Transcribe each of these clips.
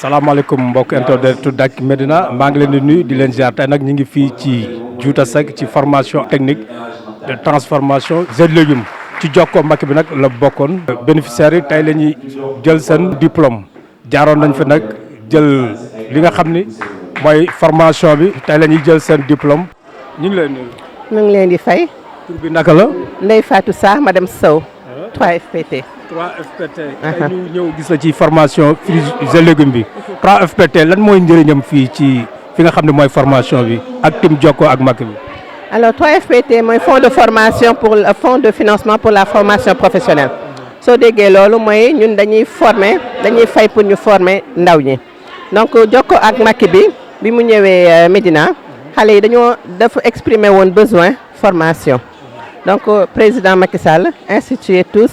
salaamaaleykum mbokk internet Dak Médina maa ngi leen di nuyu di leen ziar tey nag ñu ngi fii ci Douta Seck ci formation technique de transformation jeux de légumes ci Jokkoo Macky bi nag la bokkoon. bénéficiaires yi tey la ñuy jël seen diplôme jaaroon nañ fi nag jël li nga xam ni mooy formation bi tey la ñuy jël seen diplôme ñu ngi leen nuyu. ñu ngi leen di fay. tur bi naka la. Ndeye Fatou Sarr madame Sow. 3FPT. 3FPT. tey ñu ñëw gis la ci formation fruits et légumes bi. 3FPT lan mooy njëriñam fii ci fi nga xam ne mooy formation bi ak team Jokkoo ak Macky bi. alors 3FPT mooy fonds de formation pour fonds de financement pour la formation professionnelle. soo déggee loolu mooy ñun dañuy fay pour ñu former ndaw ñi. donc Jokkoo ak Macky bi mu ñëwee Médina xale yi dafa exprimer woon besoin formation. donc président Macky Sall institué toutes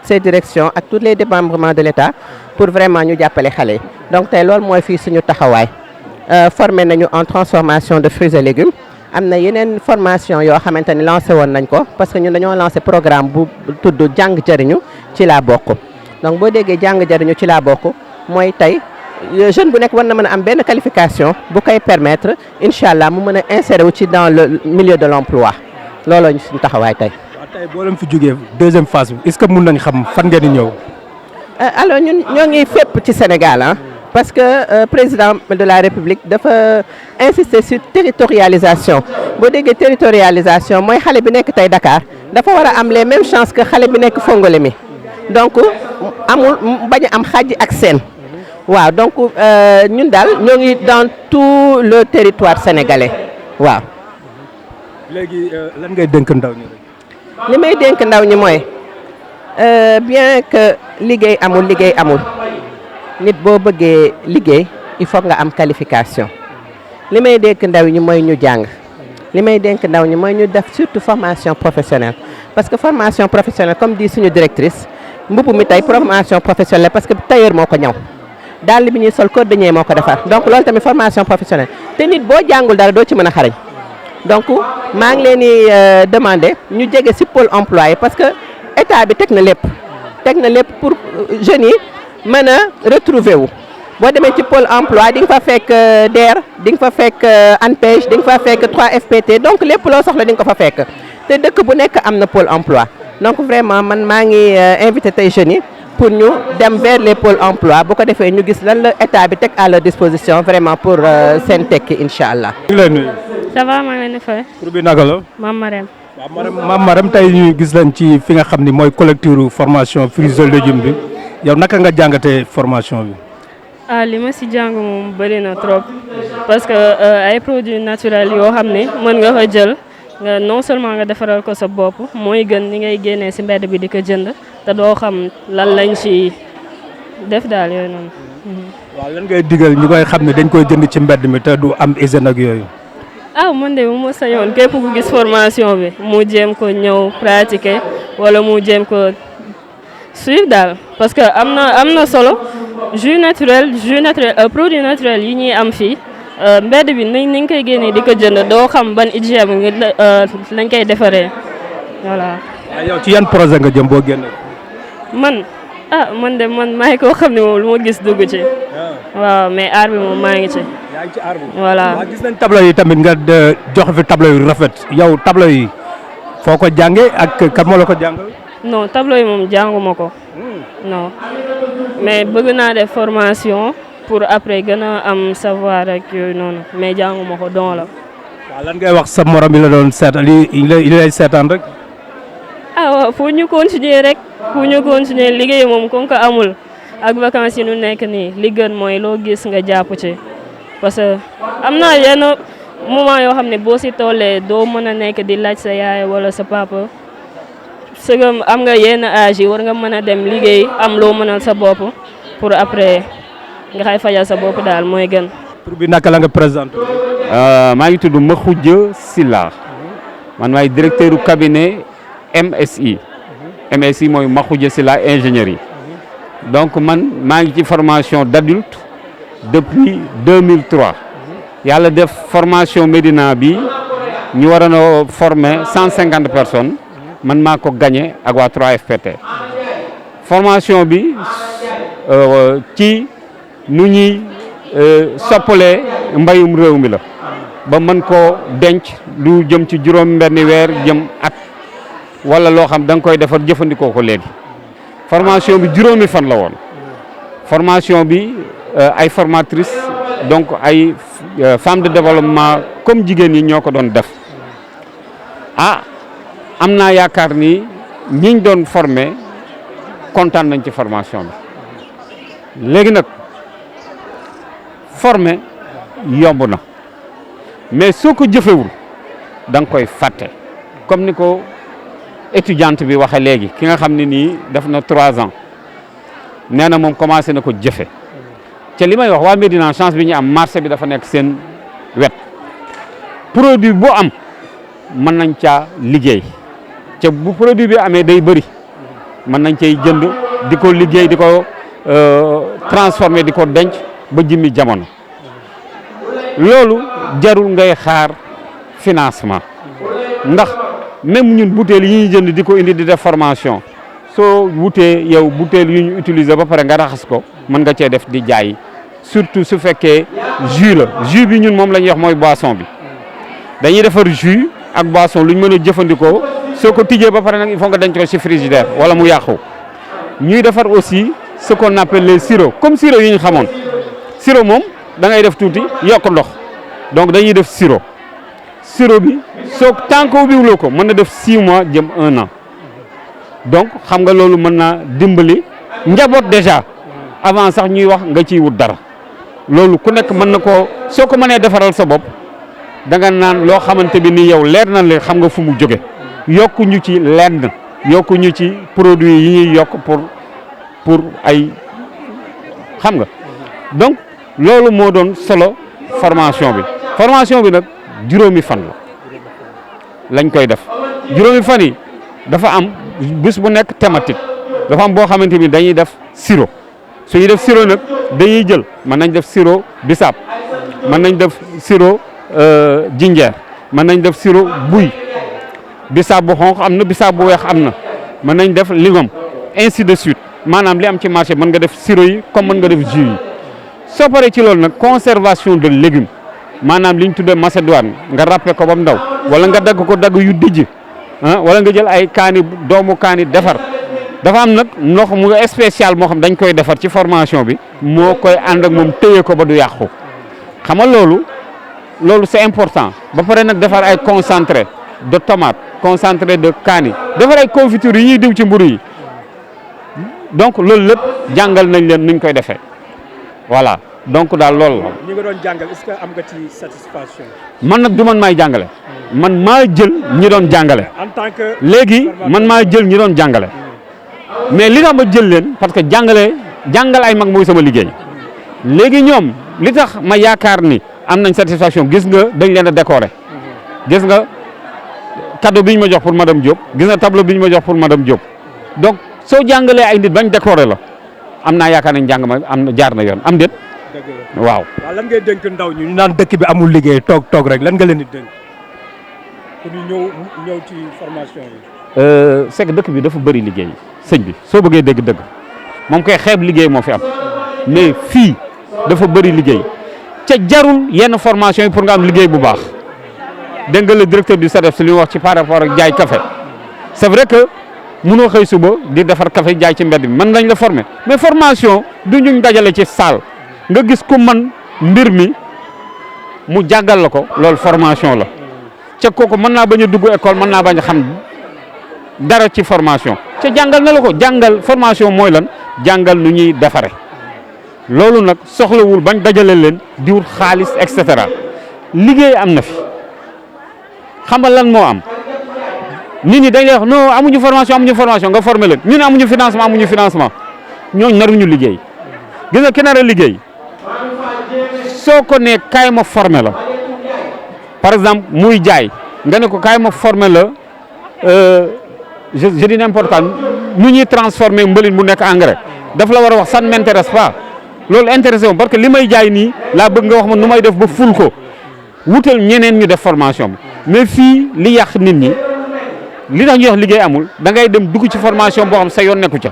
ces directions ak tous les démembrements de l'État pour vraiment ñu jàppale xale yi donc tey loolu mooy fii suñu taxawaay formé nañu en transformation de fruits et légumes am na yeneen formation yoo xamante ni lancé woon nañ ko parce que ñun dañoo lancé programme bu tudd jàng jëriñu ci laa bokk donc boo déggee jàng jëriñu ci laa bokk mooy tey jeune bu nekk war na mën a am benn qualification bu koy permettre incha allah mu mën a insérer wu ci dans le milieu de l'emploi looloo ñu suñu taxawaay tey. waaw tey boo leen fi jógee deuxième phase bi est-ce que mun nañ xam fan ngeen di ñëw. alors ñun ñoo ngi fépp ci Sénégal parce que président de la République dafa insister sur territorialisation boo déggee territorialisation mooy xale bi nekk tey Dakar dafa war a am les mêmes chances que xale bi nekk Fongolemi donc amul bañ a am xàjj ak seen. waaw donc ñun daal ñoo ngi dans tout le territoire sénégalais waaw. léegi lan ngay dénk ndaw ñi rek. li may dénk ndaw ñi mooy bien que liggéey amul nit boo bëggee liggéey il faut nga am qualification li may dénk ndaw ñi mooy ñu jàng li may dénk ndaw ñi mooy ñu def surtout formation professionnelle parce que formation professionnelle comme dit suñu directrice mbubb mi tey formation professionnelle parce que tailleur moo ko ñaw dàll bi ñuy sol cordonnier moo ko defar donc loolu tamit formation professionnelle te nit boo jàngul dara doo ci mën a xarañ. donc maa ngi leen di demander ñu jege ci pôle emploi yi parce que état bi teg na lépp pour jeunes yi mën a retrouver wu boo demee ci pôle emploi di nga fa fekk DER di nga fa fekk ANPEJ di nga fa fekk 3FPT donc lépp loo soxla di nga ko fa fekk te dëkk bu nekk am na pôle emploi donc vraiment man maa ngi invité tey jeunes yi pour ñu dem vers les pôles emploi bu ko defee ñu gis lan la état bi teg à leur disposition vraiment pour seen tekki incha allah. ça va maa ngi leen di fay. tur bi naka la. Mame Marème. waaw Mame Marème tey ñu gis leen ci fi nga xam ni mooy collecteur formation fruits et légumes bi yow naka nga jàngatee formation bi. li ma si jàng moom bëri na trop parce que ay produits naturels yoo xam ne mën nga ko jël nga non seulement nga defaral ko sa bopp mooy gën ni ngay génnee si mbedd bi di ko jënd te doo xam lan lañ ci def daal yooyu noonu. waaw lan ngay digal ñu koy xam ne dañ koy jënd ci mbedd mi te du am hygiène ak yooyu. man de bu ma sañoon képp ku gis formation bi mu jéem ko ñëw pratiquer wala mu jéem ko suivre daal parce que am na solo jus naturel produit naturel yi ñuy am fii mbedd bi ni nga koy génnee di ko jënd doo xam ban hygiène lañ koy defaree voilà. yow ci yan projet nga jëm boo génne. man maa ngi koo xam ne moom lu ma gis dugg ci. waaw mais aar bi moom maa ngi ci. yaa ngi ci aar bi. voilà gis nañ tableau yi tamit nga jox fi tableau yu rafet yow tableau yi foo ko jàngee ak kan moo la ko jàngal. non tableau yi moom jànguma ko. non mais bëgg naa def formation pour après gën a am savoir ak yooyu noonu mais jànguma ko don la. waaw lan ngay wax sa morom yi la doon seetaan yi lay seetaan rek. waaw faut ñu continuer rek liggéey moom comme que amul ak vacances yi nu nekk nii li gën mooy loo gis nga jàpp ci. parce que am na yenn moment yoo xam ne boo si tollee doo mën a nekk di laaj sa yaay wala sa papa sëgam am nga yenn âge yi war nga mën a dem liggéey am loo mënal sa bopp pour après nga xay fajal sa bopp daal mooy gën. tur bi naka la nga présenté. maa ngi tudd Makhoudia Sylla man maay directeur du cabinet MSI mooy Makhoudia Sylla ingénierie donc man maa ngi ci formation d'adulte depuis 2003 yàlla def formation Médina bi ñu waroon a former 150 personnes man maa ko gagné ak waa 3FPT formation bi ci nu ñuy soppalee mbayum réew mi la ba mën koo denc lu jëm ci juróom benni weer jëm at wala loo xam da nga koy defar jëfandikoo ko léegi formation bi juróomi fan la woon formation bi ay formatrices donc ay femmes de développement comme jigéen ñi ñoo ko doon def am naa yaakaar ni ñiñ doon formé kontaan nañ ci formation bi léegi nag formé yomb na mais soo ko jëfewul da nga koy fàtte comme ni ko étudiante bi waxe léegi ki nga xam ne nii def na 3 ans nee na moom commencé na ko jëfe te li may wax waa Médina chance bi ñu am marché bi dafa nekk seen wet produit bu am mën nañ caa liggéey te bu produit bi amee day bëri mën nañ cay jënd di ko liggéey di ko transformer di ko denc ba jimmi jamono loolu jarul ngay xaar financement ndax même ñun butéel yi ñuy jënd di ko indi di def formation soo wutee yow butéel yu ñu utiliser ba pare nga raxas ko mën nga cee def di jaay surtout su fekkee jus la jus bi ñun moom la ñuy wax mooy boisson bi dañuy defar jus ak boisson lu ñu mën a jëfandikoo soo ko tijjee ba pare nag il faut nga denc ko ci frigidaire wala mu yàqu ñuy defar aussi ce qu'on appelle les sirops comme sirop yi ñu xamoon sirop moom da ngay def tuuti yokk ndox donc dañuy def sirop bi soo tant que ubbiwuloo ko mën na def 6 mois jëm 1 an donc xam nga loolu mën naa dimbali njaboot déjà avant sax ñuy wax nga ciy wut dara loolu ku nekk mën na koo soo ko mënee defaral sa bopp da nga naan loo xamante bi ni yow leer na le xam nga fu mu jóge yokku ñu ci lenn yokku ñu ci produit yi ñuy yokk pour ay xam nga donc loolu moo doon solo formation bi nag juróomi fan la lañ koy def juróomi fan yi dafa am bés bu nekk thématique dafa am boo xamante ni dañuy def sirop su ñuy def sirop nag dañuy jël mën nañ def sirop bisaab mën nañ def sirop jinjeer mën nañ def sirop buy bisaab bu xonq am na bisaab bu weex am na mën nañ def lingom ainsi de suite maanaam li am ci marché mën nga def sirop yi comme mën nga def jus yi soo paree ci loolu nag conservation de légumes maanaam li ñu tuddee macédoine nga râpé ko ba mu ndaw wala nga dagg ko dagg yu dijj wala nga jël ay kaani doomu kaani defar dafa am nag ndox mu spécial moo xam dañ koy defar ci formation bi moo koy ànd ak moom téye ko ba du yàqu xam nga loolu c'est important ba pare nag defar ay concentré de tomate concentré de kaani defar ay confiture yi ñuy diw ci mburu yi donc loolu lépp jàngal nañ leen nuñ koy defee voilà donc daal loolu la. ñi nga doon jàngal est-ce que am nga ci satisfaction. man nag du man maay jàngale. man maa jël ñi doon jàngale. en tant que léegi man maa jël ñi doon jàngale. mais li tax ma jël leen parce que jàngal ay mag mooy sama liggéey. léegi ñoom li tax ma yaakaar ni am nañ satisfaction gis nga dañ leen a décorer. gis nga cadeau bi ñu ma jox pour madame Diop gis nga tableau bi ñu ma jox pour madame Diop donc soo jàngalee ay nit bañ décorer la am naa yaakaar nañ jàng ma am na jaar na yoon am déet. waaw. waaw lan ngay dénk ndaw ñu naan dëkk bi amul liggéey toog rek lan nga leen di dénk pour ñu ñëw ci formation yi. c'est que dëkk bi dafa bëri liggéey sëñ bi soo bëggee dégg-dëgg moom koy xeeb liggéey moo fi am mais fii dafa bëri liggéey ca jarul yenn formation yi pour nga am liggéey bu baax dégg nga le directeur du SADEF li mu wax ci par rapport ak jaay café c'est vrai que mënoo xëy suba di defar café jaay ci mbedd bi mën nañ la former mais formation du ñu dajale ci salle. nga gis ku man mbir mi mu jàngal la ko loolu formation la ca kooku mën naa bañ a dugg école mën naa bañ a xam dara ci formation ca jàngal na la ko jàngal formation mooy lan jàngal nu ñuy defare loolu nag soxlawul bañ dajale leen di wut xaalis et cetera liggéey am na fi xamal lan moo am nit ñi dañ lay wax non amuñu formation nga former leen ñu ne amuñu financement ñooñu naruñu liggéey gis nga ki nar a liggéey soo ko ne kaay ma formé la par exemple muy jaay nga ne ko kaay ma formé la je dis n'importe quoi nu ñuy transformer mbalit mu nekk engrais daf la war a wax ça ne m'intéresse pas loolu intéressé wu parce que li may jaay nii laa bëgg nga wax ma nu may def ba ful ko wutal ñeneen ñu def formation bi mais fii li yàq nit ñi li tax ñuy wax liggéey amul da ngay dem dugg ci formation boo xam sa yoon nekku ca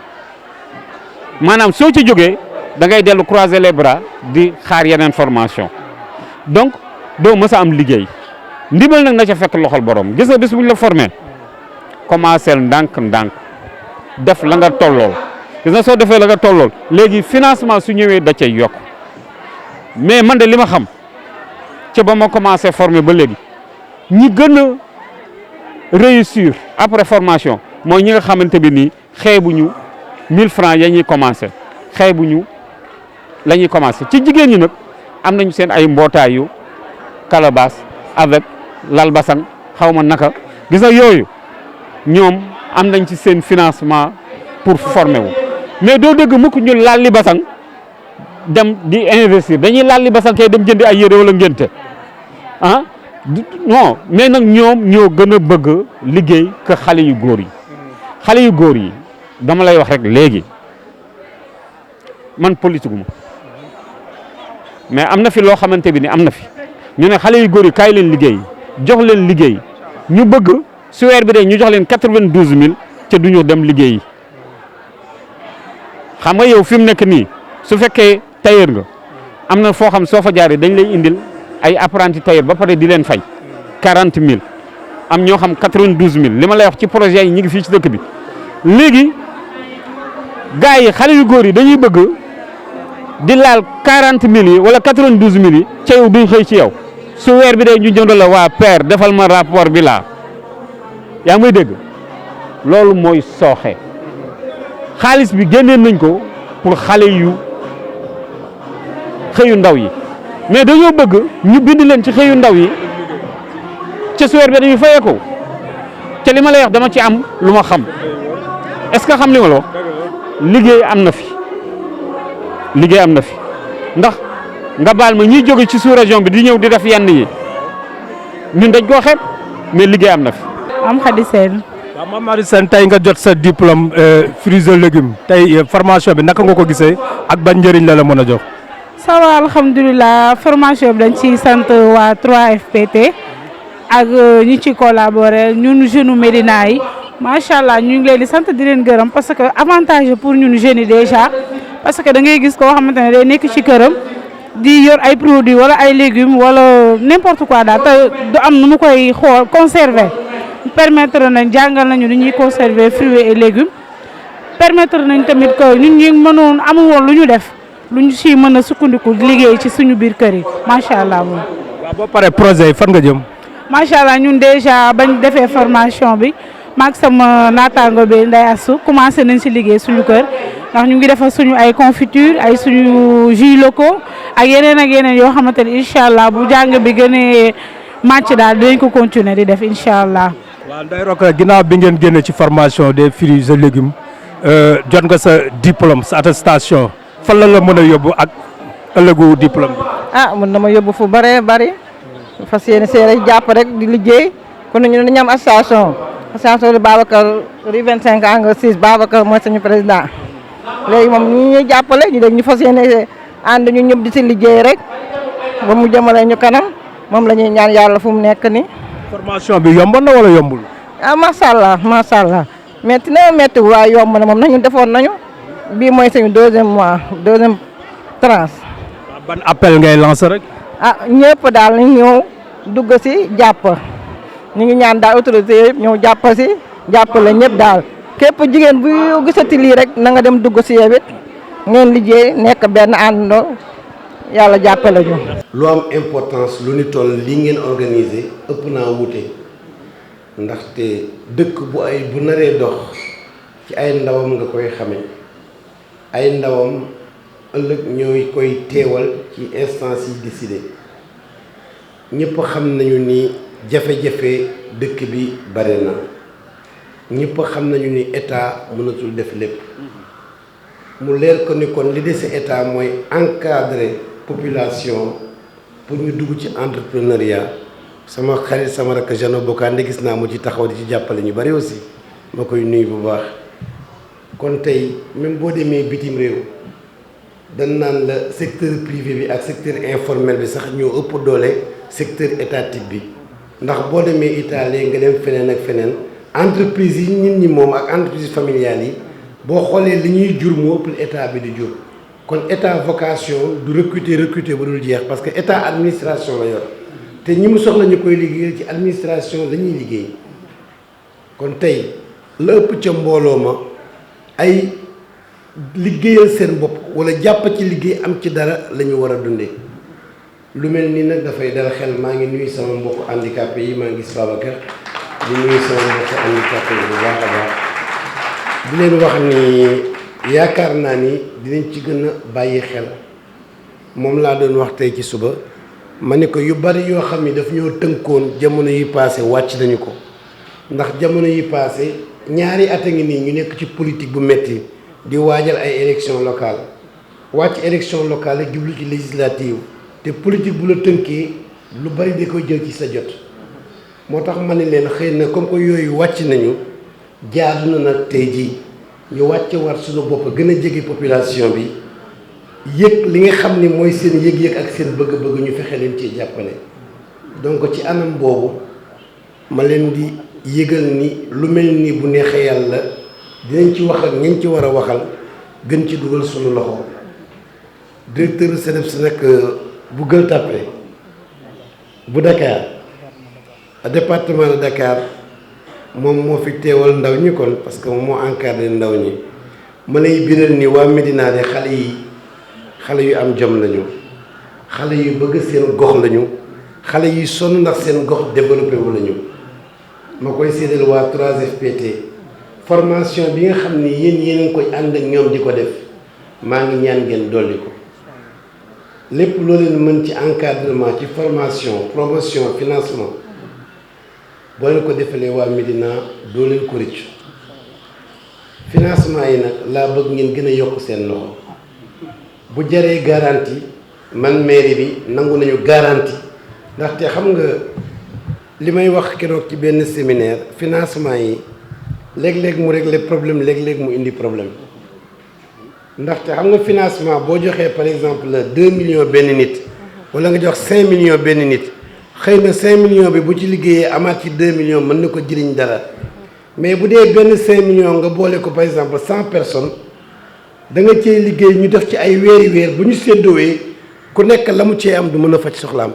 maanaam soo ca jógee da ngay dellu croiser les bras di xaar yeneen formation donc doo mës a am liggéey ndimbal nag na ca fekk loxol borom gis nga bis bu ñu la formé commencé ndànk-ndànk def la nga tollool gis nga soo defee la nga tollool léegi financement su ñëwee da cay yokk mais man de li ma xam ca ba ma commencé formé ba léegi ñi gën a réussir après formation mooy ñi nga xamante bi nii xeebuñu 1000 francs ya ñuy commencé xeebuñu la ñuy commencé ci jigéen ñi nag am nañu seen ay mbootaayu calebasse avec lal basang xaw ma naka gis nga yooyu ñoom am nañ ci seen financement pour former wu mais doo dégg mukk ñu laal li basang dem di investir dañuy laal li basang kay dem jëndi ay yére wala ngénte ah non mais nag ñoom ñoo gën a bëgg liggéey que xale yu góor yi xale yu góor yi dama lay wax rek léegi man politique ma mais am na fi loo xamante bi ni am na fi ñu ne xale yu góor yi kaay leen liggéey jox leen liggéey ñu bëgg su weer bi de ñu jox leen 92000 ca du ñu dem liggéey xam nga yow fi mu nekk nii su fekkee tailleur nga am na foo xam soo fa jaaree dañ lay indil ay apprenti tailleur ba pare di leen fay 40000 am ñoo xam 92000 li ma lay wax ci projet yi ñu ngi fii ci dëkk bi léegi gars yi xale yu góor yi dañuy bëgg di laal 40000 yi wala 92000 yi ca yow duñ xëy ci yow su weer bi de ñu jënd la waa père defal ma rapport bi laa yaa ngi may dégg loolu mooy sooxe xaalis bi génneen nañ ko pour xale yu xëyu ndaw yi mais dañoo bëgg ñu bind leen ci xëyu ndaw yi ca su weer bi dañuy fayee ko ca li ma lay wax dama ci am lu ma xam est-ce que xam li ma la wax liggéey am na fi liggéey am na fi ndax nga baal ma ñiy jóge ci sous-région bi di ñëw di def yenn yi ñun dañ koo xeeb mais liggéey am na fi. am Khady Sène. waaw Mame Khady Sène tey nga jot sa diplôme fruits et légumes tey formation bi naka nga ko gisee ak ban njëriñ la la mën a jox. ça va alhamdulilah formation bi dañ ciy sant waa 3FPT ak ñi ci collaboré ñun jeunes Médina yi macha allah ñu ngi leen di sant di leen gërëm parce que avantage pour ñun jeunes yi déjà parce que da ngay gis koo xamante ne day nekk ci këram di yor ay produits wala ay légumes wala n'importe quoi daal te du am nu mu koy xool conserver permettre nañ jàngal nañu ni ñuy conserver fruits et légumes permettre nañ tamit que ñun ñi mënoon amul woon lu ñu def lu ñu si mën a sukkandiku liggéey ci suñu biir kër yi macha allah moom. waaw boo paree projet yi fan nga jëm. macha allah ñun déjà bañ defee formation bi maag sama naataango bi Ndeye Assou commencé nañ si liggéey suñu kër ndax ñu ngi defar suñu ay confiture ay suñu jus locaux ak yeneen yoo xamante ne incha allah bu jàng bi gënee màcc daal dinañ ko continuer di def incha allah. waaw Ndeye Rokhaya ginnaaw bi ngeen génne ci formation des fruits et légumes jot nga sa diplôme sa attestation fan la mën a yóbbu ak ëllëgu diplôme bi. ah mën na ma yóbbu fu bëree bëri fas yéene seere jàpp rek di liggéey kon ñu dañu am association de Babacar rue 25 angle 6 Babacar mooy suñu président léegi moom ñu ñuy jàppale ñu dañ ñu fas yéene ànd ñu ñëpp di si liggéey rek ba mu jëmale ñu kanam moom la ñuy ñaan yàlla fu mu nekk ni formation bi yomboon na wala yombul. ah macha allah métti na métti waaye yomb na moom nañu defoon nañu bii mooy suñu deuxième tranche. ban appel ngay lancer rek. ah ñëpp daal ñu ñëw dugg si jàpp ñu ngi ñaan daal autorité yëpp ñëw jàpp si jàppale ñëpp daal képp jigéen bu gisati lii rek na nga dem dugg si yow it ngeen liggéey nekk benn àndandoo yàlla jàppale ñu. lu am importance lu ni toll lii ngeen organisé ëpp naa wute ndaxte dëkk bu naree dox ci ay ndawam nga koy xame ay ndawam ëllëg ñooy koy teewal ci instance yi décidé ñëpp xam nañu ni jafe-jafe dëkk bi bare na ñëpp xam nañu ni état mënatul def lépp mu leer ko ni kon li dese état mooy encadrer population pour ñu dugg ci entrepreneuriat sama xarit sama rakk Jeannot Bokande gis naa mu ci taxaw di ci jàppale ñu bari aussi ma koy nuyu bu baax kon tey même boo demee bitim réew dañ naan la secteur privé bi ak secteur informel bi sax ñoo ëpp doole secteur étatique bi ndax boo demee Italie nga dem feneen ak feneen entreprise yi nit ñi moom ak entreprise familiale yi boo xoolee li ñuy jur mu ëpp état bi di jur kon état vocation du recruter bu dul jeex parce que état administration la yor te ñi mu soxla ñu koy liggéeyal ci administration la ñuy liggéey kon tey la ëpp ca mbooloo ma ay liggéeyal seen bopp wala jàpp ci liggéey am ci dara la ñu war a dundee lu mel nii nag dafay dal xel. maa ngi nuyu sama mbokk handicapé yi maa ngi gis Babacar di nuyu sama mbokk handicapé yi bu baax a baax di leen wax ni yaakaar naa ni dinañ ci gën a bàyyi xel moom laa doon wax tey ci suba ma ne ko yu bari yoo xam ni daf ñoo tënkoon jamono yi passé wàcc nañu ko ndax jamono yi passé ñaari at a ngi nii ñu nekk ci politique bu metti di waajal ay élection locale wàcc élection locale yi jublu ci législative te politique bu la tënkee lu bari da koy jël ci sa jot moo tax ma ne leen xëy na comme que yooyu wàcc nañu jaadu na nag tey jii ñu wàcce war suñu bopp gën a jege population bi yëg li nga xam ni mooy seen yëg-yëg ak seen bëgg-bëgg ñu fexe leen ci jàppale donc ci anam boobu ma leen di yëgal ni lu mel ni bu neexee yàlla dinañ ci wax ak ñañ ci war a waxal gën ci dugal suñu loxo directeur CDEPS nag bu Gueule Tapée bu Dakar département de Dakar moom moo fi teewal ndaw ñi kon parce que moom moo encadré ndaw ñi ma lay biral ni waa Médina de xale yu am jom lañu xale yu bëgg seen gox lañu xale yu sonn ndax seen gox développé wu lañu ma koy séddale waa 3FPT formation bi nga xam ni yéen a ngi koy ànd ak ñoom di ko def maa ngi ñaan ngeen dolli ko lépp loo leen mën ci encadrement ci formation promotion financement boo leen ko defalee waa Médina doo leen ko rëccu financement yi nag laa bëgg ngeen gën a yokk seen loxo bu jaree garantie man mairie bi nangu nañu garantie ndaxte xam nga li may wax keroog ci benn séminaire financement yi léeg-léeg mu régler problème léeg-léeg mu indi problème ndaxte xam nga financement boo joxee par exemple 2 millions benn nit wala nga jox 5 millions benn nit xëy na 5 millions bi bu ci liggéeyee amaat ci 2 millions mën na ko jëriñ dara mais bu dee benn 5 millions nga boole ko par exemple 100 personnes da nga cee liggéey ñu def ci ay weer bu ñu séddoowee ku nekk la mu cee am du mën a faj soxlaam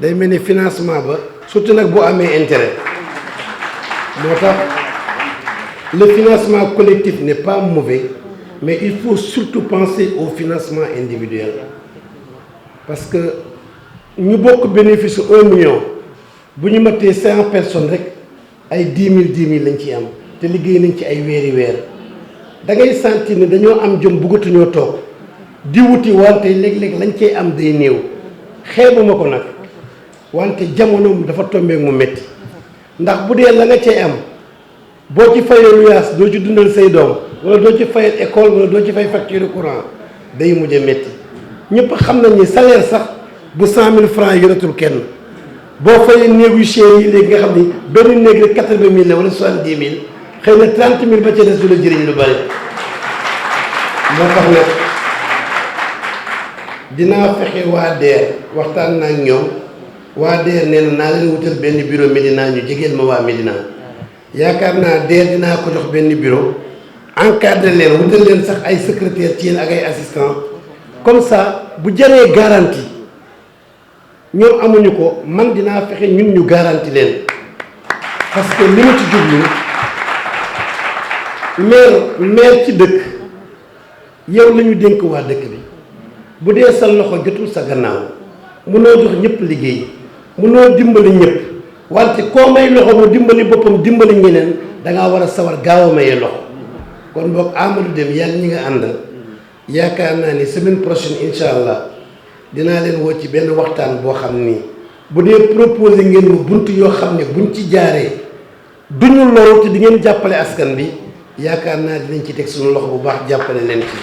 day mel ni financement ba surtout nag boo amee intérêt moo tax le financement collectif n'est pas mauvais mais il faut surtout penser au financement individuel parce que ñu bokk bénéfice 1 million bu ñu matee 100 personnes rek ay 10 000 lañ ciy am te liggéey nañ ci ay weer da ngay sentir ne dañoo am jom bëggatuñoo toog di wuti wante léeg-léeg lañ cey am day néew xeebuma ko nag wante jamono dafa tombé mu metti ndax bu dee la nga cey am boo ci fayee luyaas doo ci dundal say doom wala doo ci fayal école wala doo ci fay facture courant day mujj a metti ñëpp xam nañ ni salaire sax bu 100 000 francs yoratul kenn boo fayee néeg yu cher yi léegi nga xam ni benn néeg rek 80 000 la wala 70 000 xëy na 30 000 ba ca des du la jëriñ lu bari moo tax nag dinaa fexe waa DER waxtaan naa ak ñoom waa DER nee na naa leen wutal benn bureau Médina ñu jegeel ma waa Médina yaakaar naa DER dinaa ko jox benn bureau encadré leen wutal leen sax ay secrétaire ci yéen ak ay assistant comme ça bu jaree garantie ñoom amuñu ko man dinaa fexe ñun ñu garantie leen parce que li ma ci jublu maire ci dëkk yow la ñu dénk waa dëkk bi bu dee sa loxo jotul sa gannaaw mënoo jox ñëpp liggéey mënoo dimbali ñëpp wante koo may loxo mu dimbali boppam dimbali ñeneen dangaa war a sawar gaaw a mayee loxo kon boog Amadou Deme yàlla ñi nga àndal yaakaar naa ni semaine prochaine incha allah dinaa leen woo ci benn waxtaan boo xam ni bu dee proposé ngeen mu bunt yoo xam ne buñ ci jaaree duñu loru te di ngeen jàppale askan bi yaakaar naa dinañ ci teg suñu loxo bu baax jàppale leen ci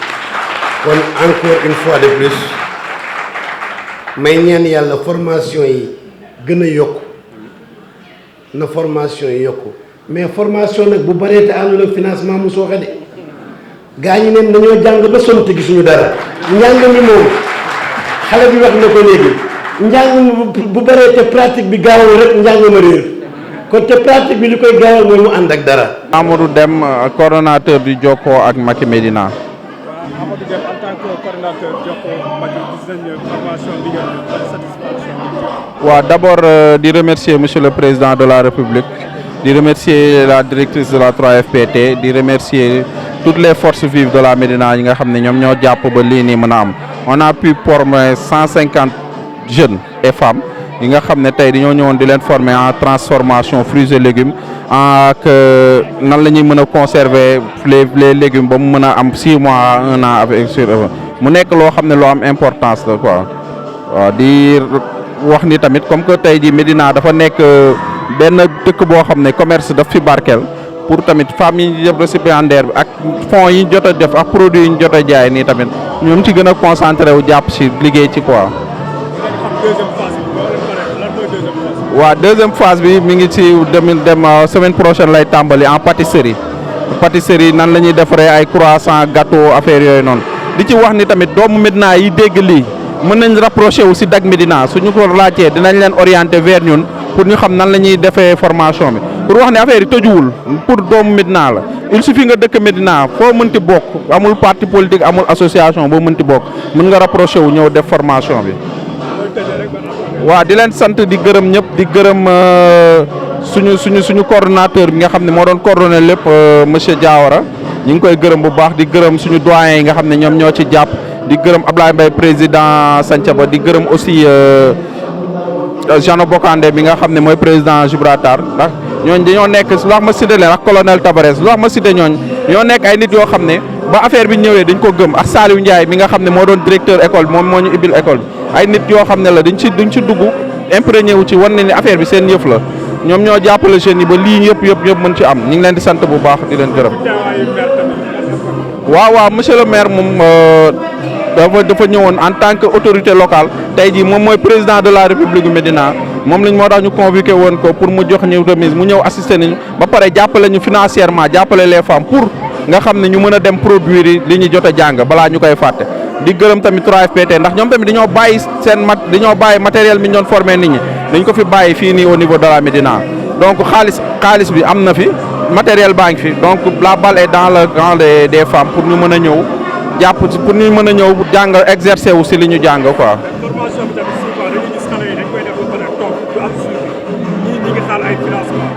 kon encore une fois de plus may ñaan yàlla formation yi gën a yokku na formation yi yokku mais formation nag bu baree te àndul ak financement mu sooxe de gaa ñi neen dañoo jàng ba sonn te gisuñu dara njàng mi moom xale bi wax na ko léegi njàng bu baree te pratique bi gaawul rek njàng ma réer kon te pratique bi li koy gaawal mooy mu ànd ak dara. Amadou Deme coordonnateur du Jokkoo ak Macky Médina. Amadou Deme en tant que coordonnateur Jokko Macky gis nañ formation bi ngeen def satisfaction. waaw d'abord di remercier monsieur le président de la République di remercier la directrice de la 3FPT di remercier toutes les forces vives de la Médina yi nga xam ne ñoom ñoo jàpp ba lii nii mën a am on a pu former 150 jeunes et femmes yi nga xam ne tey dañoo ñëwoon di leen former en transformation fruits et légumes ak nan la ñuy mën a conserver les légumes ba mu mën a am 6 mois à 1 an avec mu nekk loo xam ne loo am importance la quoi waaw di wax ni tamit comme que tey jii Médina dafa nekk benn dëkk boo xam ne commerce daf fi barkeel pour tamit femmes yi ñu def récipiendaire bi ak fonds yi ñu jot a def ak produits yi ñu jot a jaay nii tamit ñoom ci gën a concentré wu jàpp si liggéey ci quoi. waaw deuxième phase bi mi ngi ci dem semaine prochaine lay tàmbali en pâtisserie nan la ñuy defaree ay croissant gâteau affaire yooyu noonu di ci wax ni tamit doomu Médina yi dégg lii mën nañ rapproché wu si Dak Médina suñu ko laajtee dinañ leen orienté vers ñun pour ñu xam nan la ñuy defee formation bi pour wax ne affaire yi tëjuwul pour doomu Médina la il suffit nga dëkk Médina foo mënti bokk amul parti politique amul association boo mënti bokk mën nga rapproché wu ñëw def formation bi. waaw di leen sant di gërëm ñëpp di gërëm suñu coordonnateur bi nga xam ne moo doon coordonné lépp monsieur Diawara ñu ngi koy gërëm bu baax di gërëm suñu doyen yi nga xam ne ñoom ñoo ci jàpp di gërëm Ablaye Mbaye président Santhiaba di gërëm aussi Jean Bokandé bi nga xam ne mooy président Gibraltar ndax ñooñ dañoo nekk lu wax ma cité leen ak colonel Tabarès lu wax ma cité ñooñ ñoo nekk ay nit yoo xam ne ba affaire bi ñëwee dañ ko gëm ak Saliou Ndiaye mi nga xam ne moo doon directeur école bi moom moo ñu ibbil école bi ay nit yoo xam ne la dañ ci dugg imprégné wu ci wan ne ni affaire bi seen yëf la ñoom ñoo jàppale jeunes yi ba lii yëpp mën ci am ñu ngi leen di sant bu baax di leen gërëm. waaw monsieur le maire moom dafa ñëwoon en tant que autorité locale tey jii moom mooy président de la République du Médina moom lañ moo tax ñu convoqué woon ko pour mu jox ñu remise mu ñëw assister nañu ba pare jàppale ñu financièrement jàppale les femmes pour nga xam ne ñu mën a dem produire li ñu jot a jàng balaa ñu koy fàtte. di gërëm tamit 3FPT ndax ñoom tamit dañoo bàyyi dañoo bàyyi matériel mi ñu doon formé nit ñi dañ ko fi bàyyi fii nii au niveau de la Médina donc xaalis bi am na fi matériel baa ngi fi donc la balle est dans le camp des femmes pour ñu mën a ñëw jàpp pour ñu mën a ñëw jàng exercer wu si li ñu jàng quoi. formation bi tamit souvent dañuy gis xale yi dañ koy def ba pare toog du am suivi ñi ngi xaar ay financement.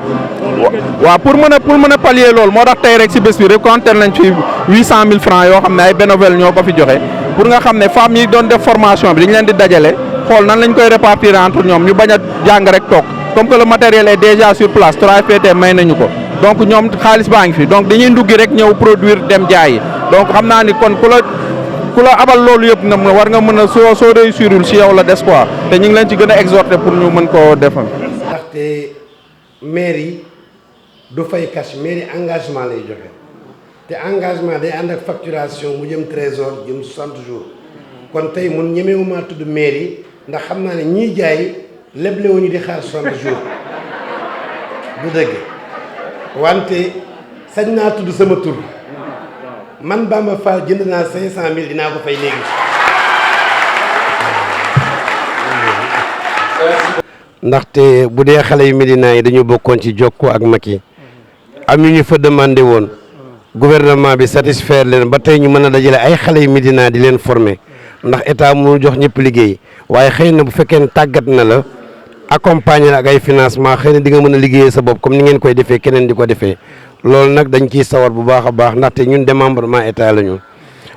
waaw pour mën a pallier loolu moo tax tey rek si bés bi récolté nañ fi 800 000 francs yoo xam ne ay bénévoles ñoo ko fi joxe. pour nga xam ne femmes yi doon def formation bi dañu leen di dajale xool nan lañ koy répartir entre ñoom ñu bañ a jàng rek toog comme que le matériel est déjà sur place 3FPT may nañu ko donc ñoom xaalis baa ngi fi donc dañuy nduggi rek ñëw produire dem jaayi donc xam naa ni kon ku la abal loolu yëpp na war nga mën a soo réussirul si yow la des quoi te ñu ngi leen ci gën a exhorter pour ñu mën koo defal. ndaxte maire yi du fay cash maire yi engagement lay joxe. te engagement day ànd ak facturation mu jëm trésor jëm 60 jours kon tey mun ñemewuma tudd maire yi ndax xam naa ne ñiy jaay leblewuñu di xaar 60 jours du dëgg wante sañ naa tudd sama tur man Bamba Fall jënd naa 500 000 dinaa ko fay léegi. ndaxte bu dee xale yu Médina yi dañu bokkoon ci Jokko ak Macky am ñu fa demandé woon. gouvernement bi satisfaire leen ba tey ñu mën a dajale ay xale yu Médina di leen former ndax état mënul jox ñëpp liggéey waaye xëy na bu fekkee ne tàggat na la accompagner la ak ay financement xëy na di nga mën a liggéeyee sa bopp comme ni ngeen koy defee keneen di ko defee loolu nag dañ ciy sawar bu baax a baax ndaxte ñun démembrement état la ñu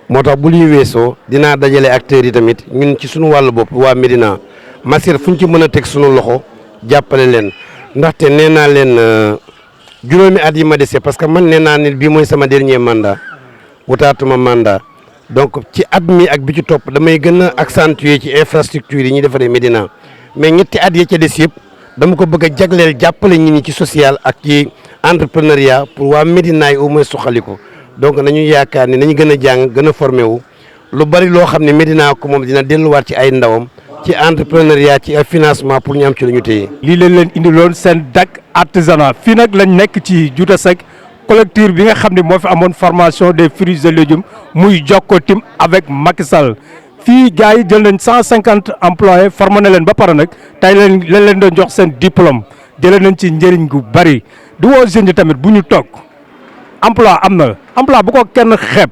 moo tax bu luy weesoo dinaa dajale acteurs yi tamit ñun ci suñu wàllu bopp waa Médina Massir fu ñu ci mën a teg suñu loxo jàppale leen ndaxte nee naa leen juróomi at yi ma dese parce que man nee naa ne bii mooy sama dernier mandat wutaatuma mandat donc ci at mi ak bi ci topp damay gën a accentuer ci infrastructure yi ñuy defaree Médina mais ñetti at yi ca des yëpp dama ko bëgg a jagleel jàppale ñi ni ci social ak ci entrepreneuriat pour waa Médina yi au moins suqali ko donc nañu yaakaar ni nañu gën a jàng gën a formé wu lu bari loo xam ne Médina ko moom dina delluwaat ci ay ndawam ci entrepreneuriat ci ay financement pour ñu am ci lu ñu téye. lii leen indiloon seen Dak artisanat fii nag lañ nekk ci Djouta Seck collectif bi nga xam ne moo fi amoon formation des fruits et légumes muy Jokko Team avec Macky Sall fii gars yi jël nañ 150 employés formé na leen ba pare nag tey leen doon jox seen diplôme jëlee nañ ci njëriñ gu bari du woo jeunes yi tamit bu ñu toog emploi am na emploi bu ko kenn xeeb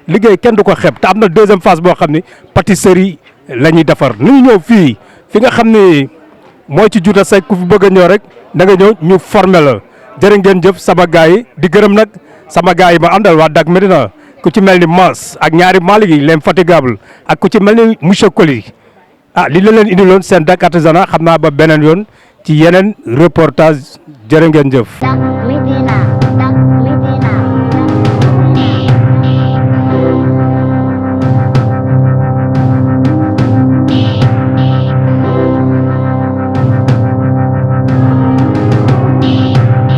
liggéey kenn du ko xeeb te am na deuxième phase boo xam ni pâtisserie la ñuy defar nu ñu ñëw fii fi nga xam ni mooy ci Juuta Seck ku fi bëgg a ñëw rek da nga ñëw ñu formé la jërë ngeen jëf sama gars yi di gërëm nag sama gars yi ma àndal waa Dak Médina ku ci mel ni Mass ak ñaari Malick yi l'infatigable ak ku ci mel ni monsieur Coly li la leen indiloon seen Dak Artisanat xam naa ba beneen yoon ci yeneen reportage jërë ngeen jëf. Dak Médina.